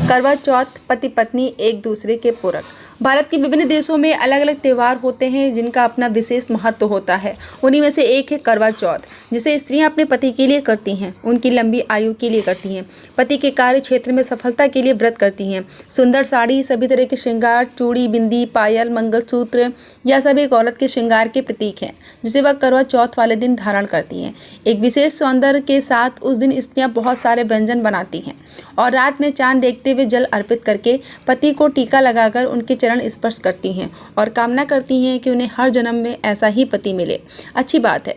करवा चौथ पति पत्नी एक दूसरे के पूरक। भारत के विभिन्न देशों में अलग अलग त्यौहार होते हैं जिनका अपना विशेष महत्व होता है। उन्हीं में से एक है करवा चौथ, जिसे स्त्रियां अपने पति के लिए करती हैं, उनकी लंबी आयु के लिए करती हैं, पति के कार्य क्षेत्र में सफलता के लिए व्रत करती हैं। सुंदर साड़ी, सभी तरह के श्रृंगार, चूड़ी, बिंदी, पायल, मंगलसूत्र, यह सब एक औरत के श्रृंगार के प्रतीक हैं, जिसे वह करवा चौथ वाले दिन धारण करती हैं। एक विशेष सौंदर्य के साथ उस दिन स्त्रियां बहुत सारे व्यंजन बनाती हैं और रात में चांद देखते हुए जल अर्पित करके पति को टीका लगाकर उनके चरण स्पर्श करती हैं और कामना करती हैं कि उन्हें हर जन्म में ऐसा ही पति मिले। अच्छी बात है।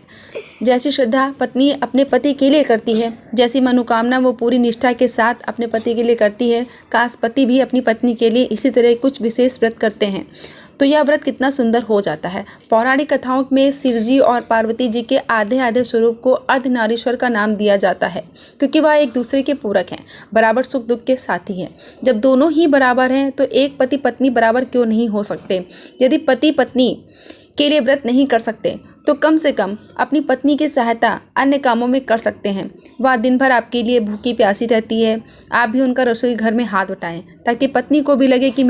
जैसी श्रद्धा पत्नी अपने पति के लिए करती है, जैसी मनोकामना वो पूरी निष्ठा के साथ अपने पति के लिए करती है, काश पति भी अपनी पत्नी के लिए इसी तरह कुछ विशेष व्रत करते हैं तो यह व्रत कितना सुंदर हो जाता है। पौराणिक कथाओं में शिवजी और पार्वती जी के आधे आधे स्वरूप को अर्धनारीश्वर का नाम दिया जाता है, क्योंकि वह एक दूसरे के पूरक हैं, बराबर सुख दुख के साथी हैं। जब दोनों ही बराबर हैं तो एक पति पत्नी बराबर क्यों नहीं हो सकते। यदि पति पत्नी के लिए व्रत नहीं कर सकते तो कम से कम अपनी पत्नी की सहायता अन्य कामों में कर सकते हैं। वह दिन भर आपके लिए भूखी प्यासी रहती है, आप भी उनका रसोई घर में हाथ बटाएं, ताकि पत्नी को भी लगे कि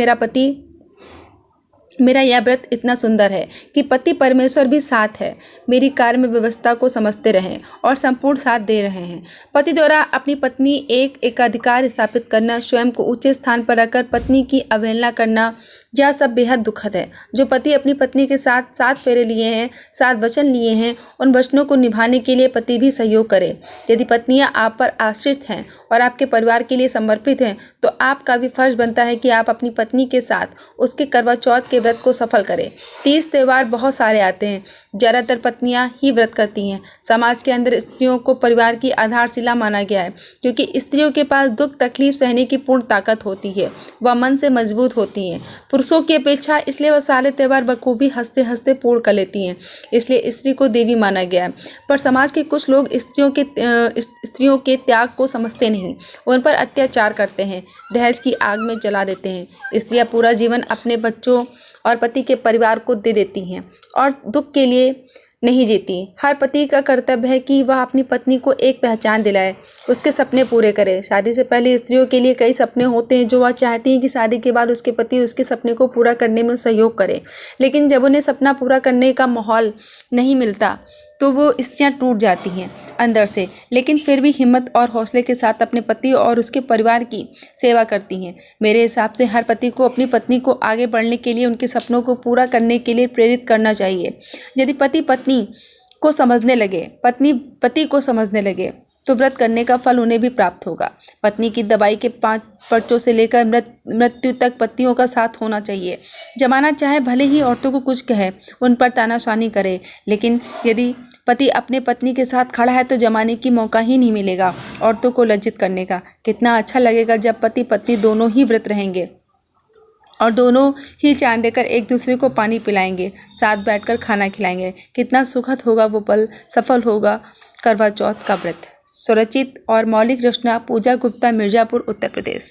मेरा यह व्रत इतना सुंदर है कि पति परमेश्वर भी साथ है, मेरी कार्य में व्यवस्था को समझते रहें और संपूर्ण साथ दे रहे हैं। पति द्वारा अपनी पत्नी एक एकाधिकार स्थापित करना, स्वयं को ऊंचे स्थान पर रखकर पत्नी की अवहेलना करना, यह सब बेहद दुखद है। जो पति अपनी पत्नी के साथ 7 फेरे लिए हैं, 7 वचन लिए हैं, उन वचनों को निभाने के लिए पति भी सहयोग करे। यदि पत्नियां आप पर आश्रित हैं और आपके परिवार के लिए समर्पित हैं तो आपका भी फर्ज बनता है कि आप अपनी पत्नी के साथ उसके करवा चौथ के व्रत को सफल करें। 30 त्यौहार बहुत सारे आते हैं, ज़्यादातर पत्नियां ही व्रत करती हैं। समाज के अंदर स्त्रियों को परिवार की आधारशिला माना गया है, क्योंकि स्त्रियों के पास दुख तकलीफ सहने की पूर्ण ताकत होती है, वह मन से मजबूत होती हैं। पुरुषों की अपेक्षा इसलिए वह सारे त्यौहार बखूबी हंसते हंसते पूर्ण कर लेती हैं, इसलिए स्त्री को देवी माना गया है। पर समाज के कुछ लोग स्त्रियों के त्याग को समझते नहीं, उन पर अत्याचार करते हैं, दहेज की आग में जला देते हैं। स्त्रियां पूरा जीवन अपने बच्चों और पति के परिवार को दे देती हैं और दुख के लिए नहीं जीती। हर पति का कर्तव्य है कि वह अपनी पत्नी को एक पहचान दिलाए, उसके सपने पूरे करे। शादी से पहले स्त्रियों के लिए कई सपने होते हैं जो वह चाहती हैं कि शादी के बाद उसके पति उसके सपने को पूरा करने में सहयोग करे, लेकिन जब उन्हें सपना पूरा करने का माहौल नहीं मिलता तो वो स्त्रियां टूट जाती हैं अंदर से, लेकिन फिर भी हिम्मत और हौसले के साथ अपने पति और उसके परिवार की सेवा करती हैं। मेरे हिसाब से हर पति को अपनी पत्नी को आगे बढ़ने के लिए, उनके सपनों को पूरा करने के लिए प्रेरित करना चाहिए। यदि पति पत्नी को समझने लगे, पत्नी पति को समझने लगे तो व्रत करने का फल उन्हें भी प्राप्त होगा। पत्नी की दवाई के 5 पर्चों से लेकर मृत्यु तक पतियों का साथ होना चाहिए। जमाना चाहे भले ही औरतों को कुछ कहे, उन पर तानाशानी करे, लेकिन यदि पति अपने पत्नी के साथ खड़ा है तो जमाने की मौका ही नहीं मिलेगा औरतों को लज्जित करने का। कितना अच्छा लगेगा जब पति पत्नी दोनों ही व्रत रहेंगे और दोनों ही चांद देकर एक दूसरे को पानी पिलाएंगे, साथ बैठकर खाना खिलाएंगे। कितना सुखद होगा वो पल, सफल होगा करवा चौथ का व्रत। स्वरचित और मौलिक रचना पूजा गुप्ता, मिर्ज़ापुर, उत्तर प्रदेश।